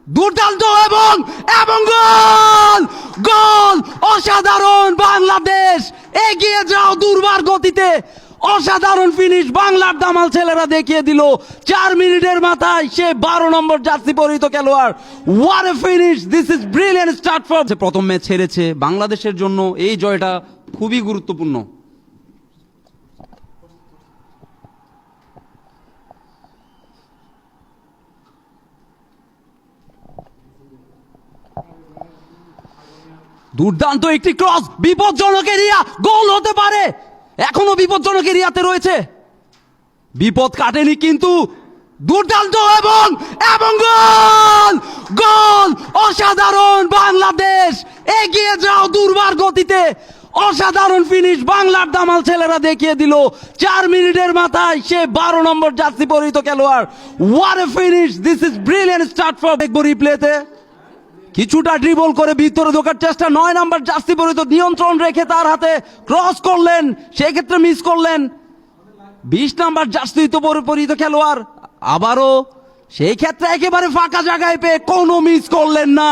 দুর্দান্ত এবং এবং গোল গোল অসাধারণ বাংলাদেশ এগিয়ে যাও দুর্বার গতিতে অসাধারণ ফিনিশ বাংলার দামাল ছেলেরা দেখিয়ে দিল 4 মিনিটের মাথায় সে 12 নম্বর জার্সি পরিহিত খেলোয়াড় what a finish this is brilliant start for প্রথম ম্যাচ হেরেছে বাংলাদেশের জন্য এই জয়টা খুবই গুরুত্বপূর্ণ। দুর্দান্ত একটি ক্রস বিপজ্জনক এরিয়া গোল হতে পারে এখনো বিপজ্জনক এরিয়াতে রয়েছে বিপদ কাটেনি কিন্তু দুর্দান্ত এবং এবং গোল গোল অসাধারণ বাংলাদেশ এগিয়ে যাও দুর্বার গতিতে অসাধারণ ফিনিশ বাংলার দামাল ছেলেরা দেখিয়ে দিল 4 মিনিটের মাথায় সে 12 নম্বর জার্সি পরিহিত খেলোয়াড় what a finish this is brilliant start for দেখবো রিপ্লেতে কিছুটা ড্রিবল করে ভিতরে ঢোকার চেষ্টা 9 নম্বর জার্সি পরিহিত নিয়ন্ত্রণ রেখে তার হাতে ক্রস করলেন সেই ক্ষেত্রে মিস করলেন 20 নম্বর জার্সি পরিহিত খেলোয়াড় আবারও সেই ক্ষেত্রে একেবারে ফাঁকা জায়গায় পেয়ে কোনো মিস করলেন না।